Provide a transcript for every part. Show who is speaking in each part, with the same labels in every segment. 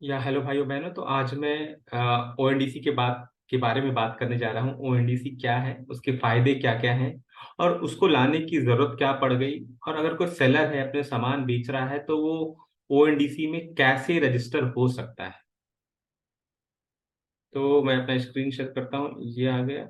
Speaker 1: या हेलो भाइयों बहनों। तो आज मैं ओएनडीसी के बारे में बात करने जा रहा हूँ। ओएनडीसी क्या है, उसके फायदे क्या क्या हैं और उसको लाने की जरूरत क्या पड़ गई, और अगर कोई सेलर है अपने सामान बेच रहा है तो वो ओएनडीसी में कैसे रजिस्टर हो सकता है। तो मैं अपना स्क्रीन शेयर करता हूँ, ये आ गया।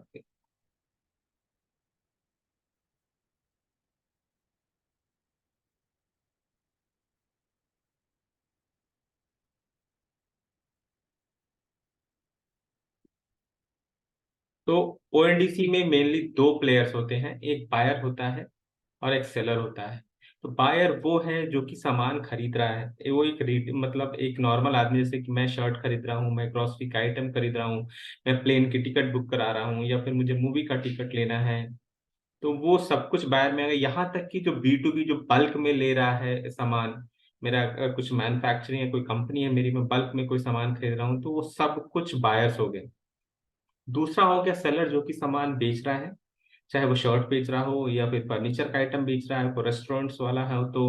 Speaker 1: तो ओएनडीसी में मेनली दो प्लेयर्स होते हैं, एक बायर होता है और एक सेलर होता है। तो बायर वो है जो कि सामान खरीद रहा है, वो एक मतलब एक नॉर्मल आदमी, जैसे कि मैं शर्ट खरीद रहा हूँ, मैं ग्रोसरी का आइटम खरीद रहा हूँ, मैं प्लेन की टिकट बुक करा रहा हूँ, या फिर मुझे मूवी का टिकट लेना है। तो वो सब कुछ बायर में आ गया। यहाँ तक कि जो बी टू बी, जो बल्क में ले रहा है सामान, मेरा कुछ मैन्युफैक्चरिंग है, कोई कंपनी है मेरी, मैं बल्क में कोई सामान खरीद रहा हूँ, तो वो सब कुछ बायर्स हो गए। दूसरा हो गया सेलर, जो कि सामान बेच रहा है, चाहे वो शर्ट बेच रहा हो या फिर फर्नीचर का आइटम बेच रहा है, कोई रेस्टोरेंट्स वाला है तो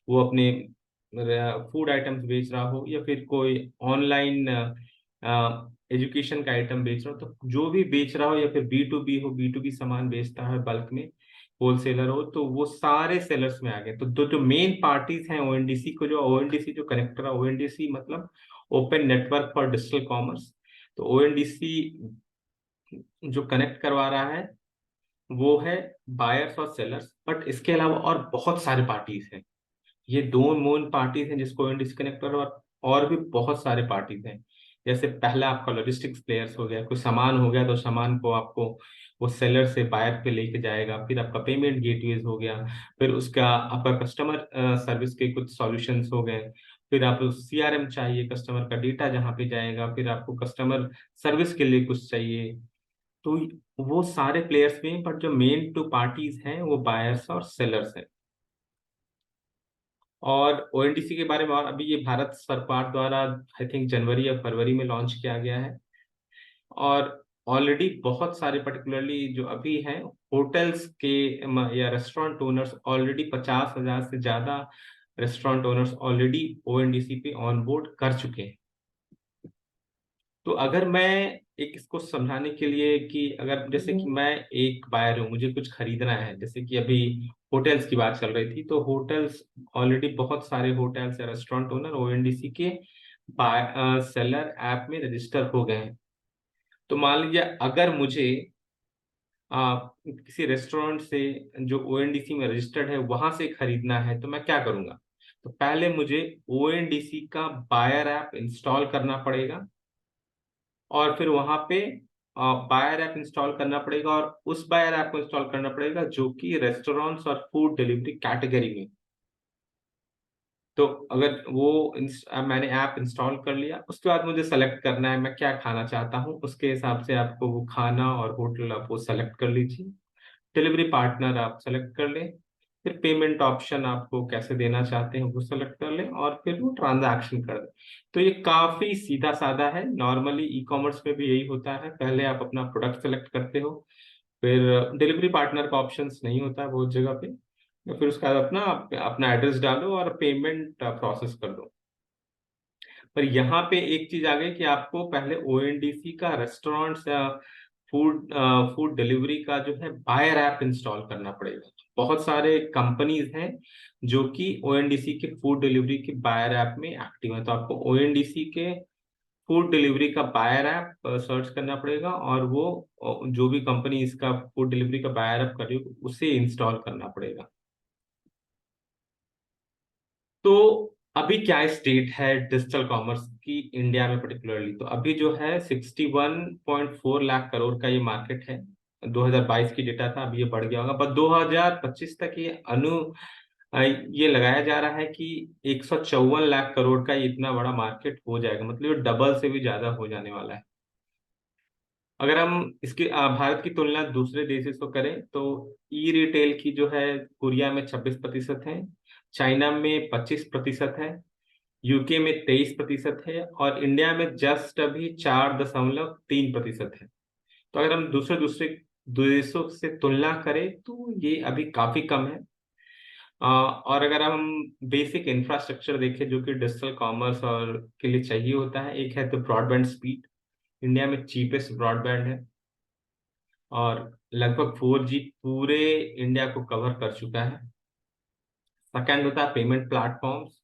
Speaker 1: वो अपने फूड आइटम्स बेच रहा हो, या फिर कोई ऑनलाइन एजुकेशन का आइटम बेच रहा हो। तो जो भी बेच रहा हो, या फिर बी टू बी सामान बेचता है बल्क में, होलसेलर हो, तो वो सारे सेलर्स में आ गए। तो दो जो मेन पार्टीज हैं ओएनडीसी को, जो ओएनडीसी जो कनेक्ट कर रहा है, ओएनडीसी मतलब open network for digital commerce. तो ओएनडीसी जो कनेक्ट करवा रहा है वो है बायर्स और सेलर्स, बट इसके अलावा और बहुत सारे पार्टीज हैं। ये दो मेन पार्टीज हैं जिसको डिस्कनेक्ट कर, और भी बहुत सारे पार्टीज हैं। जैसे पहला आपका लॉजिस्टिक्स प्लेयर्स हो गया, कोई सामान हो गया तो सामान को आपको वो सेलर से बायर पे लेके जाएगा। फिर आपका पेमेंट गेटवेज हो गया, फिर उसका आपका कस्टमर सर्विस के कुछ सॉल्यूशंस हो गए, फिर आपको सीआरएम चाहिए, कस्टमर का डेटा जहाँ पे जाएगा, फिर आपको कस्टमर सर्विस के लिए कुछ चाहिए। तो वो सारे प्लेयर्स में, बट जो मेन टू पार्टीज हैं वो बायर्स और सेलर्स हैं। और ओएनडीसी के बारे में, और अभी ये भारत सरकार द्वारा आई थिंक जनवरी या फरवरी में लॉन्च किया गया है। और ऑलरेडी बहुत सारे, पर्टिकुलरली जो अभी हैं होटल्स के या रेस्टोरेंट ओनर्स, ऑलरेडी 50,000 से ज्यादा रेस्टोरेंट ओनर्स ऑलरेडी ओएनडीसी पे ऑन बोर्ड कर चुके हैं। तो अगर मैं एक इसको समझाने के लिए कि अगर जैसे कि मैं एक बायर हूँ, मुझे कुछ खरीदना है, जैसे कि अभी होटल्स की बात चल रही थी, तो होटल्स ऑलरेडी बहुत सारे होटल्स या रेस्टोरेंट ओनर ओएनडीसी के सेलर ऐप में रजिस्टर हो गए हैं। तो मान लीजिए अगर मुझे किसी रेस्टोरेंट से जो ओएनडीसी में रजिस्टर्ड है वहां से खरीदना है, तो मैं क्या करूंगा? तो पहले मुझे ओएनडीसी का बायर ऐप इंस्टॉल करना पड़ेगा, और फिर वहां पे बायर ऐप इंस्टॉल करना पड़ेगा, और उस बायर ऐप को इंस्टॉल करना पड़ेगा जो कि रेस्टोरेंट्स और फूड डिलीवरी कैटेगरी में। तो अगर मैंने ऐप इंस्टॉल कर लिया, उसके बाद मुझे सेलेक्ट करना है मैं क्या खाना चाहता हूँ, उसके हिसाब से आपको वो खाना और होटल आप वो सेलेक्ट कर लीजिए। डिलीवरी पार्टनर आप सेलेक्ट कर लें, फिर पेमेंट ऑप्शन आपको कैसे देना चाहते हैं वो सेलेक्ट कर लें, और फिर वो ट्रांजैक्शन कर दें। तो ये काफी सीधा साधा है। नॉर्मली ई कॉमर्स में भी यही होता है, पहले आप अपना प्रोडक्ट सेलेक्ट करते हो, फिर डिलीवरी पार्टनर का ऑप्शंस नहीं होता है बहुत जगह पे, तो फिर उसका अपना अपना एड्रेस डालो और पेमेंट प्रोसेस कर दो। पर यहाँ पे एक चीज आ गई कि आपको पहले ओएनडीसी का रेस्टोरेंट्स या फूड फूड डिलीवरी का जो है बायर ऐप इंस्टॉल करना पड़ेगा। बहुत सारे कंपनीज हैं जो कि ओएनडीसी के फूड डिलीवरी के बायर ऐप में एक्टिव है, तो आपको ओएनडीसी के फूड डिलीवरी का बायर ऐप सर्च करना पड़ेगा, और वो जो भी कंपनी इसका फूड डिलीवरी का बायर ऐप कर रही हो उसे इंस्टॉल करना पड़ेगा। तो अभी क्या स्टेट है डिजिटल कॉमर्स की इंडिया में पर्टिकुलरली? तो अभी जो है 61.4 लाख करोड़ का ये मार्केट है। 2022 की डेटा था, अभी ये बढ़ गया होगा, पर 2025 तक ये ये लगाया जा रहा है कि 154 लाख करोड़ का ये इतना बड़ा मार्केट हो जाएगा, मतलब ये डबल से भी ज्यादा हो जाने वाला है। अगर हम इसकी भारत की तुलना दूसरे देशों से करें तो ई रिटेल की जो है कोरिया में 26% है, चाइना में 25% है, यूके में 23% है, और इंडिया में जस्ट अभी 4.3% है। तो अगर हम दूसरे दूसरे देशों से तुलना करें तो ये अभी काफी कम है। और अगर हम बेसिक इंफ्रास्ट्रक्चर देखें जो कि डिजिटल कॉमर्स और के लिए चाहिए होता है, एक है तो ब्रॉडबैंड स्पीड। इंडिया में चीपेस्ट ब्रॉडबैंड है और लगभग 4G पूरे इंडिया को कवर कर चुका है। सेकंड होता है पेमेंट प्लेटफॉर्म्स।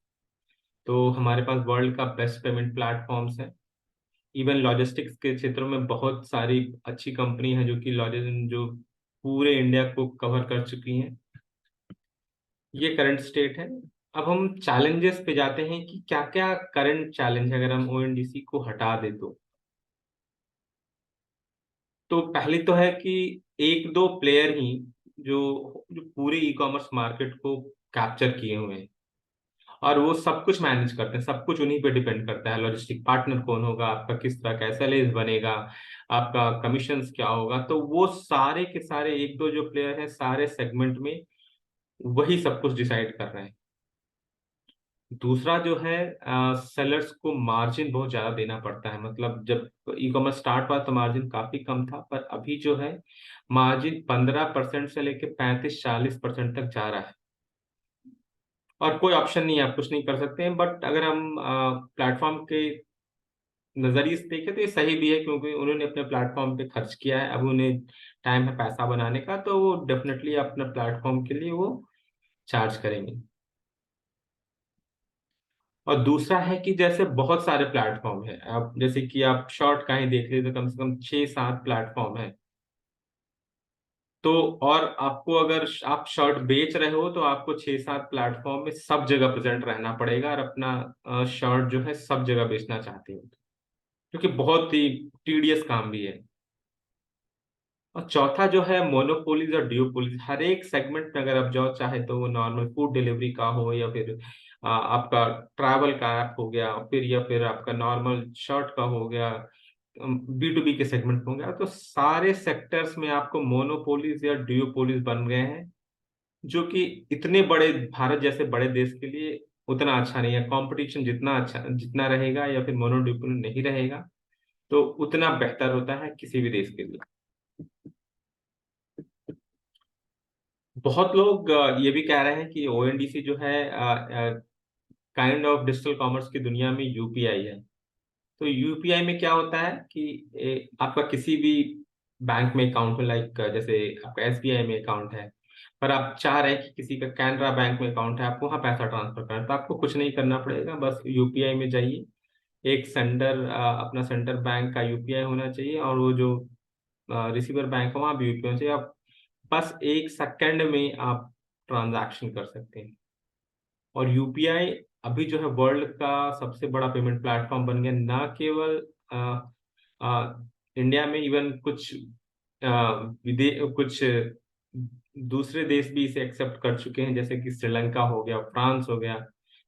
Speaker 1: तो हमारे पास वर्ल्ड का बेस्ट पेमेंट प्लेटफॉर्म्स है। इवन लॉजिस्टिक्स के क्षेत्रों में बहुत सारी अच्छी कंपनी है जो कि जो पूरे इंडिया को कवर कर चुकी हैं। ये करंट स्टेट है। अब हम चैलेंजेस पे जाते हैं कि क्या क्या करंट चैलेंज है अगर हम ओएनडीसी को हटा दे तो पहली तो है कि एक दो प्लेयर ही जो जो पूरे ई कॉमर्स मार्केट को कैप्चर किए हुए हैं और वो सब कुछ मैनेज करते हैं। सब कुछ उन्हीं पे डिपेंड करता है। लॉजिस्टिक पार्टनर कौन होगा, आपका किस तरह का एसएलए बनेगा, आपका कमीशंस क्या होगा, तो वो सारे के सारे एक दो जो प्लेयर हैं सारे सेगमेंट में वही सब कुछ डिसाइड कर रहे हैं। दूसरा जो है, सेलर्स को मार्जिन बहुत ज्यादा देना पड़ता है। मतलब जब ई कॉमर्स स्टार्ट हुआ तो मार्जिन काफी कम था, पर अभी जो है मार्जिन 15% से लेकर 35-40% तक जा रहा है और कोई ऑप्शन नहीं है, आप कुछ नहीं कर सकते हैं। बट अगर हम प्लेटफॉर्म के नजरिए से देखें तो ये सही भी है क्योंकि उन्होंने अपने प्लेटफॉर्म पे खर्च किया है, अब उन्हें टाइम है पैसा बनाने का, तो वो डेफिनेटली अपने प्लेटफॉर्म के लिए वो चार्ज करेंगे। और दूसरा है कि जैसे बहुत सारे प्लेटफॉर्म है, आप जैसे कि आप शॉर्ट का ही देख लीजिए तो कम से कम 6-7 प्लेटफॉर्म है। तो और आपको अगर आप शर्ट बेच रहे हो तो आपको 6-7 प्लेटफॉर्म में सब जगह प्रेजेंट रहना पड़ेगा और अपना शर्ट जो है सब जगह बेचना चाहते हो, क्योंकि बहुत ही टीडियस काम भी है। और चौथा जो है मोनोपोलीज और डिओपोलीज। हर एक सेगमेंट में अगर आप जाओ, चाहे तो वो नॉर्मल फूड डिलीवरी का हो या फिर आपका ट्रैवल का ऐप हो गया, फिर या फिर आपका नॉर्मल शर्ट का हो गया, B2B के सेगमेंट हो गया, तो सारे सेक्टर्स में आपको मोनोपोलीज या डिओपोलीज बन गए हैं, जो कि इतने बड़े भारत जैसे बड़े देश के लिए उतना अच्छा नहीं है। कंपटीशन जितना अच्छा जितना रहेगा या फिर मोनोपोली नहीं रहेगा तो उतना बेहतर होता है किसी भी देश के लिए। बहुत लोग ये भी कह रहे हैं कि ओएनडीसी जो है काइंड ऑफ डिजिटल कॉमर्स की दुनिया में यूपीआई है। तो यूपीआई में क्या होता है कि आपका किसी भी बैंक में अकाउंट है, लाइक जैसे आपका एसबीआई में अकाउंट है, पर आप चाह रहे हैं कि किसी का कैनरा बैंक में अकाउंट है, आपको वहाँ पैसा ट्रांसफर करना है, तो आपको कुछ नहीं करना पड़ेगा, बस यूपीआई में जाइए। एक अपना सेंटर बैंक का यूपीआई होना चाहिए और वो जो रिसीवर बैंक है वहाँ भी यूपीआई होना चाहिए। आप बस 1 सेकंड में आप ट्रांजैक्शन कर सकते हैं। और यूपीआई अभी जो है वर्ल्ड का सबसे बड़ा पेमेंट प्लेटफॉर्म बन गया। ना केवल अ, इंडिया में, इवन कुछ कुछ दूसरे देश भी इसे एक्सेप्ट कर चुके हैं, जैसे कि श्रीलंका हो गया, फ्रांस हो गया।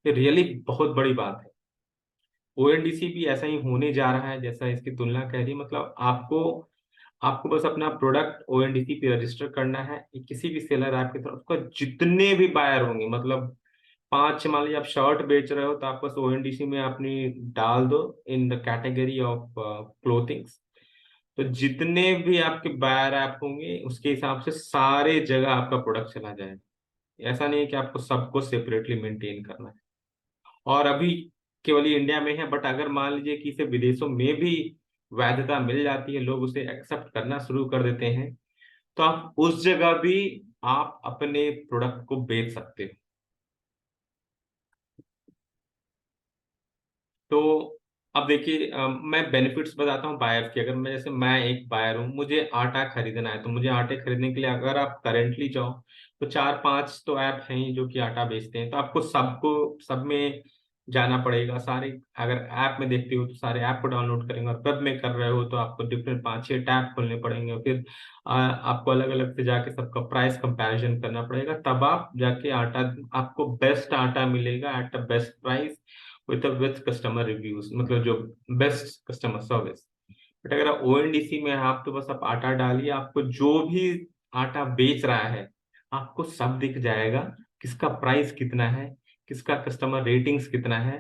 Speaker 1: ये रियली बहुत बड़ी बात है। ओएनडीसी भी ऐसा ही होने जा रहा है जैसा इसकी तुलना कह रही है। मतलब आपको आपको बस अपना प्रोडक्ट ओएनडीसी पे रजिस्टर करना है। किसी भी सेलर ऐप की तरफ उसका जितने भी बायर होंगे, मतलब 5 मान लीजिए आप शर्ट बेच रहे हो तो आप बस ओएनडीसी में अपनी डाल दो in the category of clothings, तो जितने भी आपके बायर ऐप होंगे उसके हिसाब से सारे जगह आपका प्रोडक्ट चला जाएगा। ऐसा नहीं है कि आपको सबको सेपरेटली मेंटेन करना है। और अभी केवल ये इंडिया में है, बट अगर मान लीजिए कि इसे विदेशों में भी वैधता मिल जाती है, लोग उसे एक्सेप्ट करना शुरू कर देते हैं, तो आप उस जगह भी आप अपने प्रोडक्ट को बेच सकते हो। तो अब देखिए, मैं बेनिफिट्स बताता हूँ बायर्स की। अगर मैं एक बायर हूँ, मुझे आटा खरीदना है, तो मुझे आटे खरीदने के लिए अगर आप करेंटली जाओ तो 4-5 तो ऐप हैं ही जो कि आटा बेचते हैं, तो आपको सब में जाना पड़ेगा। सारे अगर ऐप में देखते हो तो सारे ऐप को डाउनलोड करेंगे, और वेब में कर रहे हो तो आपको डिफरेंट 5-6 टैब खोलने पड़ेंगे, और फिर आपको अलग अलग से जाके सबका प्राइस कंपैरिजन करना पड़ेगा, तब आप जाके आटा आपको बेस्ट आटा मिलेगा at the best price with customer reviews, मतलब जो बेस्ट कस्टमर सर्विस। बट अगर ओएनडीसी में हैं आप, तो बस आप आटा डालिए, आपको जो भी आटा बेच रहा है आपको सब दिख जाएगा, किसका प्राइस कितना है, किसका कस्टमर रेटिंग्स कितना है,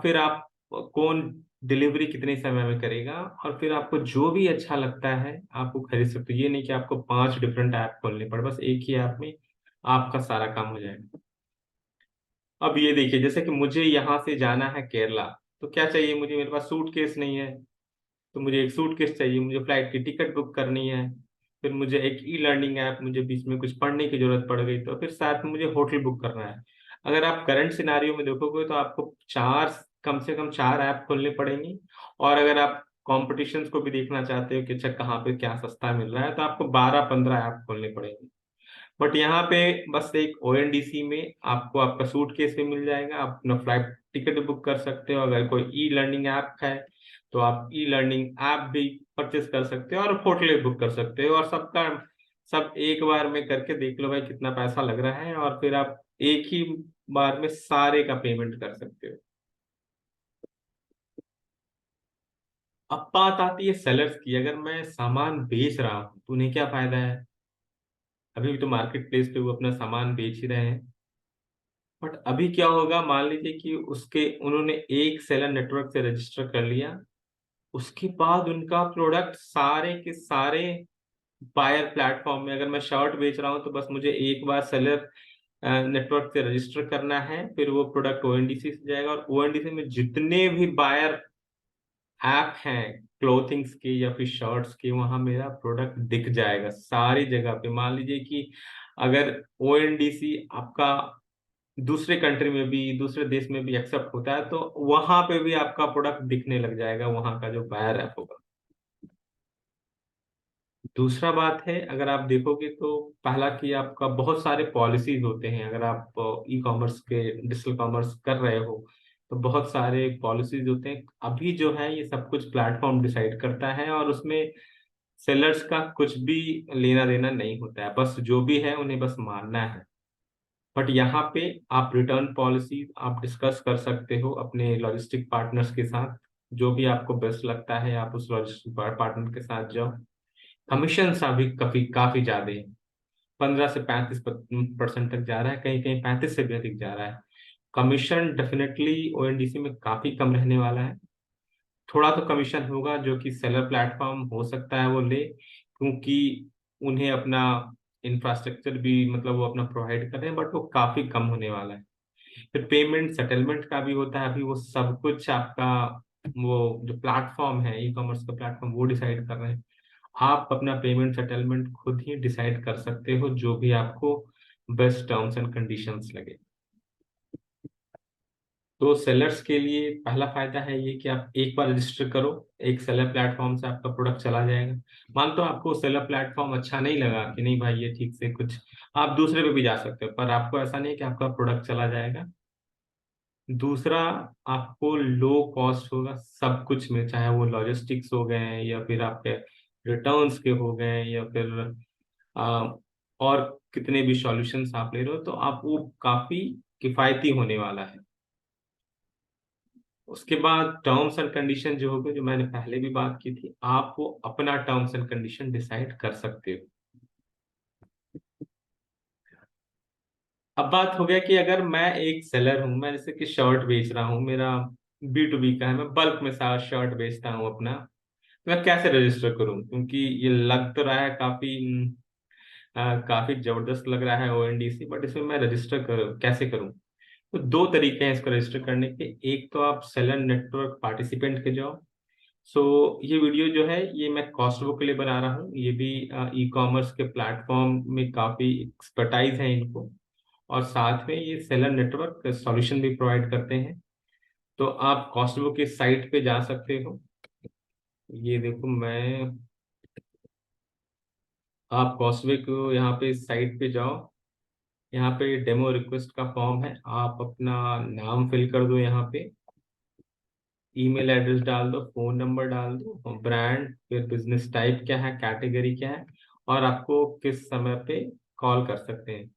Speaker 1: फिर आप कौन डिलीवरी कितने समय में करेगा, और फिर आपको जो भी अच्छा लगता है आपको खरीद सकते हो। ये नहीं कि आपको 5 डिफरेंट ऐप खोलने पड़े, बस एक ही ऐप में आपका सारा काम हो जाएगा। अब ये देखिए, जैसे कि मुझे यहाँ से जाना है केरला, तो क्या चाहिए मुझे, मेरे पास सूटकेस नहीं है, तो मुझे एक सूटकेस चाहिए, मुझे फ्लाइट की टिकट बुक करनी है, फिर मुझे एक ई लर्निंग ऐप, मुझे बीच में कुछ पढ़ने की जरूरत पड़ गई तो फिर साथ में मुझे होटल बुक करना है। अगर आप करंट सिनारियो में देखोगे तो आपको चार, कम से कम चार ऐप खोलने पड़ेंगी। और अगर आप कॉम्पिटिशन्स को भी देखना चाहते हो कि अच्छा कहाँ पे क्या सस्ता मिल रहा है, तो आपको 12-15 ऐप खोलने पड़ेंगे। बट यहाँ पे बस एक ओएनडीसी में आपको आपका सूटकेस भी मिल जाएगा, आप अपना फ्लाइट टिकट बुक कर सकते हो, अगर कोई ई लर्निंग ऐप है तो आप ई लर्निंग ऐप भी परचेस कर सकते हो, और होटल भी बुक कर सकते हो, और सबका सब एक बार में करके देख लो भाई कितना पैसा लग रहा है, और फिर आप एक ही बार में सारे का पेमेंट कर सकते हो। अब बात आती है सेलर्स की, अगर मैं सामान बेच रहा हूँ तो उन्हें क्या फायदा है? अभी भी तो मार्केट प्लेस पे वो अपना सामान बेच ही रहे हैं। बट अभी क्या होगा, मान लीजिए कि उसके उन्होंने एक सेलर नेटवर्क से रजिस्टर कर लिया, उसके बाद उनका प्रोडक्ट सारे के सारे बायर प्लेटफॉर्म में, अगर मैं शर्ट बेच रहा हूँ तो बस मुझे एक बार सेलर नेटवर्क से रजिस्टर करना है, फिर वो प्रोडक्ट ओएनडीसी से जाएगा, और ओएनडीसी में जितने भी बायर ऐप हैं क्लोथिंग्स के या फिर शर्ट्स के, वहां मेरा प्रोडक्ट दिख जाएगा सारी जगह पे। मान लीजिए कि अगर ओएनडीसी आपका दूसरे कंट्री में भी, दूसरे देश में भी एक्सेप्ट होता है, तो वहां पे भी आपका प्रोडक्ट दिखने लग जाएगा, वहां का जो बायर ऐप होगा। दूसरा बात है, अगर आप देखोगे तो पहला कि आपका बहुत सारे पॉलिसीज होते हैं, अगर आप ई कॉमर्स के डिजिटल कॉमर्स कर रहे हो तो बहुत सारे पॉलिसीज होते हैं। अभी जो है ये सब कुछ प्लेटफॉर्म डिसाइड करता है, और उसमें सेलर्स का कुछ भी लेना देना नहीं होता है, बस जो भी है उन्हें बस मानना है। बट यहाँ पे आप रिटर्न पॉलिसी आप डिस्कस कर सकते हो अपने लॉजिस्टिक पार्टनर्स के साथ, जो भी आपको बेस्ट लगता है आप उस लॉजिस्टिक पार्टनर के साथ जाओ। कमीशन अभी काफी काफी ज्यादा है, 15 से 35% तक जा रहा है, कहीं कहीं 35 से भी अधिक जा रहा है। कमीशन डेफिनेटली ओएनडीसी में काफी कम रहने वाला है। थोड़ा तो कमीशन होगा जो कि सेलर प्लेटफॉर्म हो सकता है वो ले, क्योंकि उन्हें अपना इंफ्रास्ट्रक्चर भी मतलब वो अपना प्रोवाइड कर रहे हैं, बट वो काफी कम होने वाला है। फिर पेमेंट सेटलमेंट का भी होता है, अभी वो सब कुछ आपका वो जो प्लेटफॉर्म है ई कॉमर्स का प्लेटफॉर्म वो डिसाइड कर रहे हैं। आप अपना पेमेंट सेटलमेंट खुद ही डिसाइड कर सकते हो, जो भी आपको बेस्ट टर्म्स एंड कंडीशंस लगे। तो सेलर्स के लिए पहला फायदा है ये कि आप एक बार रजिस्टर करो, एक सेलर प्लेटफॉर्म से आपका प्रोडक्ट चला जाएगा। मान तो आपको सेलर प्लेटफॉर्म अच्छा नहीं लगा कि नहीं भाई ये ठीक से कुछ, आप दूसरे पे भी जा सकते हो, पर आपको ऐसा नहीं है कि आपका प्रोडक्ट चला जाएगा। दूसरा, आपको लो कॉस्ट होगा सब कुछ में, चाहे वो लॉजिस्टिक्स हो गए या फिर आपके रिटर्न्स के हो गए या फिर आ, और कितने भी सॉल्यूशंस आप ले रहे हो, तो आप वो काफी किफायती होने वाला है। उसके बाद टर्म्स एंड कंडीशन जो होगे, जो मैंने पहले भी बात की थी, आप वो अपना टर्म्स एंड कंडीशन डिसाइड कर सकते हो। अब बात हो गया कि अगर मैं एक सेलर हूं, मैं जैसे कि शर्ट बेच रहा हूँ, मेरा B2B का है, मैं बल्क में सारा शर्ट बेचता हूँ अपना, तो मैं कैसे रजिस्टर करूं? क्योंकि ये लग तो रहा है काफी काफी जबरदस्त लग रहा है ओएनडीसी, बट इसमें मैं रजिस्टर कैसे करूं? तो दो तरीके हैं इसको रजिस्टर करने के। एक तो आप सेलर नेटवर्क पार्टिसिपेंट के जाओ। सो ये वीडियो जो है ये मैं कॉस्ट बुक के लिए बना रहा हूँ, ये भी ई कॉमर्स के प्लेटफॉर्म में काफी एक्सपर्टाइज है इनको, और साथ में ये सेलर नेटवर्क सॉल्यूशन भी प्रोवाइड करते हैं। तो आप कॉस्ट बुक के साइट पे जा सकते हो। ये देखो मैं, आप कॉस्ट बुक यहाँ पे साइट पे जाओ, यहाँ पे डेमो रिक्वेस्ट का फॉर्म है, आप अपना नाम फिल कर दो, यहाँ पे ईमेल एड्रेस डाल दो, फोन नंबर डाल दो, ब्रांड, फिर बिजनेस टाइप क्या है, कैटेगरी क्या है, और आपको किस समय पे कॉल कर सकते हैं।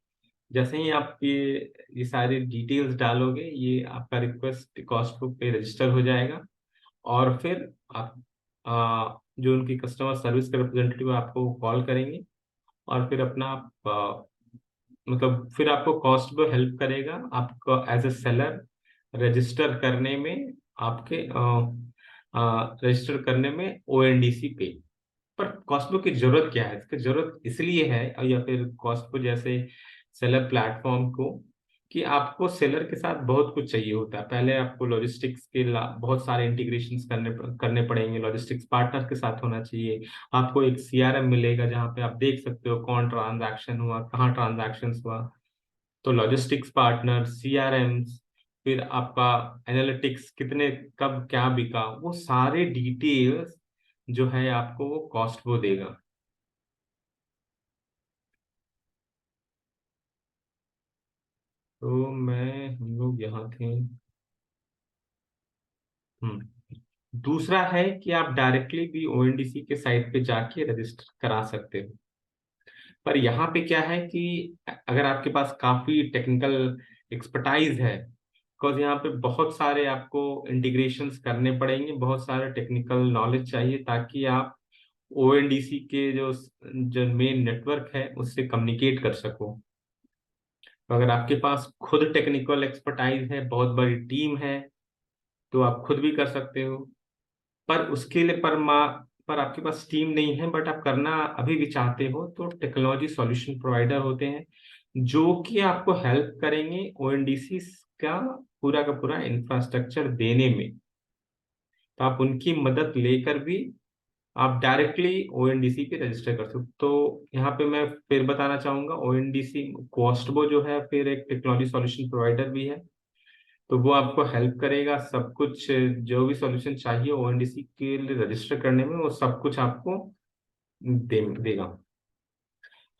Speaker 1: जैसे ही आप ये सारी डिटेल्स डालोगे, ये आपका रिक्वेस्ट कॉस्ट बुक पे रजिस्टर हो जाएगा। और फिर आप जो उनकी कस्टमर सर्विस के रिप्रेजेंटेटिव आपको कॉल करेंगे, और फिर अपना मतलब फिर आपको कॉस्ट वो हेल्प करेगा आपको एज ए सेलर रजिस्टर करने में, आपके रजिस्टर करने में ओएनडीसी पे। पर कॉस्टको की जरूरत क्या है? इसकी जरूरत इसलिए है, या फिर कॉस्टको जैसे सेलर प्लेटफॉर्म को कि आपको सेलर के साथ बहुत कुछ चाहिए होता है। पहले आपको लॉजिस्टिक्स के बहुत सारे इंटीग्रेशंस करने पड़ेंगे, लॉजिस्टिक्स पार्टनर के साथ होना चाहिए। आपको एक सीआरएम मिलेगा जहाँ पे आप देख सकते हो कौन ट्रांजैक्शन हुआ, कहाँ ट्रांजैक्शन हुआ। तो लॉजिस्टिक्स पार्टनर, सीआरएम्स, फिर आपका एनालिटिक्स, कितने कब क्या बिका, वो सारे डिटेल्स जो है आपको वो कॉस्ट वो देगा। तो हम लोग यहाँ थे। हम्म। दूसरा है कि आप डायरेक्टली भी ओएनडीसी के साइट पे जाके रजिस्टर करा सकते हो। पर यहाँ पे क्या है कि अगर आपके पास काफी टेक्निकल एक्सपर्टाइज है, बिकॉज यहाँ पे बहुत सारे आपको इंटीग्रेशंस करने पड़ेंगे, बहुत सारे टेक्निकल नॉलेज चाहिए ताकि आप ओएनडीसी के जो मेन नेटवर्क है उससे कम्युनिकेट कर सको। तो अगर आपके पास खुद टेक्निकल एक्सपर्टाइज है, बहुत बड़ी टीम है, तो आप खुद भी कर सकते हो। पर उसके लिए पर आपके पास टीम नहीं है बट आप करना अभी भी चाहते हो, तो टेक्नोलॉजी सॉल्यूशन प्रोवाइडर होते हैं जो कि आपको हेल्प करेंगे ओएनडीसी का का पूरा इंफ्रास्ट्रक्चर देने में। तो आप उनकी मदद लेकर भी आप डायरेक्टली ओएनडीसी पे रजिस्टर कर सकते हो। तो यहाँ पे मैं फिर बताना चाहूंगा, ओएनडीसी कॉस्टबो जो है फिर एक टेक्नोलॉजी सॉल्यूशन प्रोवाइडर भी है। तो वो आपको हेल्प करेगा सब कुछ, जो भी सॉल्यूशन चाहिए ओएनडीसी के लिए रजिस्टर करने में, वो सब कुछ आपको देगा।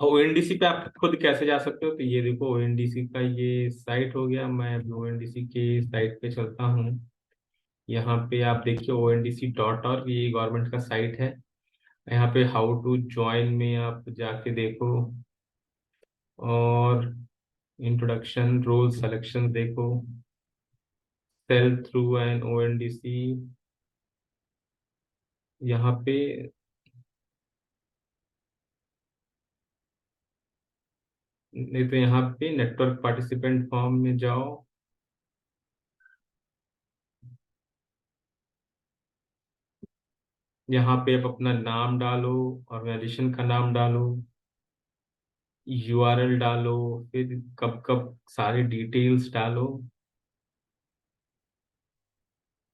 Speaker 1: और ओएनडीसी पे आप खुद कैसे जा सकते हो, तो ये देखो ओएनडीसी का ये साइट हो गया। मैं ओएनडीसी के साइट पे चलता हूँ। यहाँ पे आप देखिए ONDC.org, ये गवर्नमेंट का साइट है। यहाँ पे हाउ टू ज्वाइन में आप जाके देखो, और इंट्रोडक्शन रोल सिलेक्शन देखो, सेल थ्रू एन ओएनडीसी। यहाँ पे नहीं तो यहाँ पे नेटवर्क पार्टिसिपेंट फॉर्म में जाओ। यहाँ पे आप अपना नाम डालो, ऑर्गेनाइजेशन का नाम डालो, यूआरएल डालो, फिर कब कब सारी डिटेल्स डालो,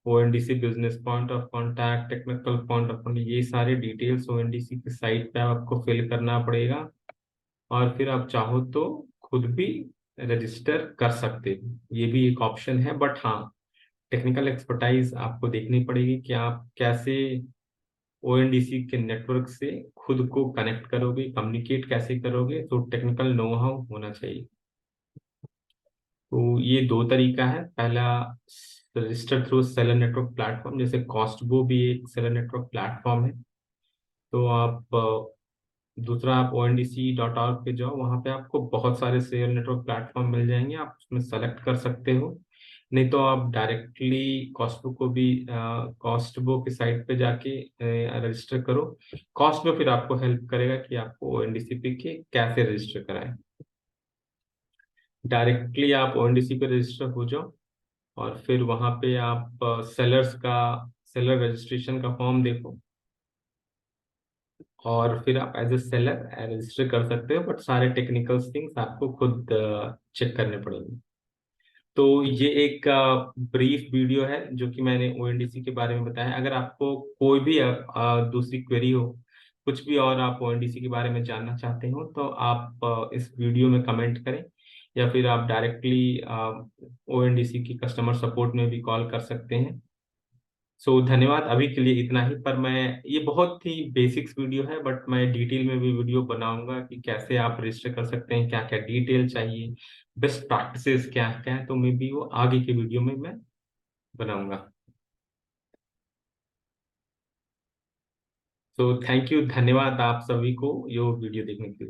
Speaker 1: ONDC business point of contact, technical point of contact, ये सारे डिटेल्स ओएनडीसी की साइट पे आपको फिल करना पड़ेगा। और फिर आप चाहो तो खुद भी रजिस्टर कर सकते हो, ये भी एक ऑप्शन है। बट हाँ, टेक्निकल एक्सपर्टाइज आपको देखनी पड़ेगी कि आप कैसे ओएनडीसी के नेटवर्क से खुद को कनेक्ट करोगे, कम्युनिकेट कैसे करोगे, तो टेक्निकल नो हाउ होना चाहिए। तो ये दो तरीका है। पहला register through seller network platform, जैसे कॉस्टबो भी एक सेलर नेटवर्क प्लेटफॉर्म है। तो आप दूसरा आप ONDC.org पे जाओ, वहाँ पे आपको बहुत सारे सेलर नेटवर्क प्लेटफॉर्म मिल जाएंगे, आप उसमें सेलेक्ट कर सकते हो। नहीं तो आप डायरेक्टली कॉस्टबो की साइट पे जाके रजिस्टर करो। कॉस्टबो फिर आपको हेल्प करेगा कि आपको ONDC पे के कैसे रजिस्टर कराएं। डायरेक्टली आप ONDC पे रजिस्टर हो जाओ, और फिर वहां पे आप सेलर रजिस्ट्रेशन का फॉर्म देखो, और फिर आप एज ए सेलर रजिस्टर कर सकते हो। बट सारे टेक्निकल थिंग्स आपको खुद चेक करने पड़ेंगे। तो ये एक ब्रीफ वीडियो है जो कि मैंने ओएनडीसी के बारे में बताया। अगर आपको कोई भी दूसरी क्वेरी हो, कुछ भी और आप ओएनडीसी के बारे में जानना चाहते हो, तो आप इस वीडियो में कमेंट करें, या फिर आप डायरेक्टली ओएनडीसी की कस्टमर सपोर्ट में भी कॉल कर सकते हैं। सो धन्यवाद, अभी के लिए इतना ही। पर मैं ये बहुत ही बेसिक्स वीडियो है, बट मैं डिटेल में भी वीडियो बनाऊंगा कि कैसे आप रजिस्टर कर सकते हैं, क्या क्या डिटेल चाहिए, बेस्ट प्रैक्टिसेस क्या क्या है, तो मैं भी वो आगे के वीडियो में मैं बनाऊंगा। तो थैंक यू, धन्यवाद आप सभी को ये वीडियो देखने के लिए।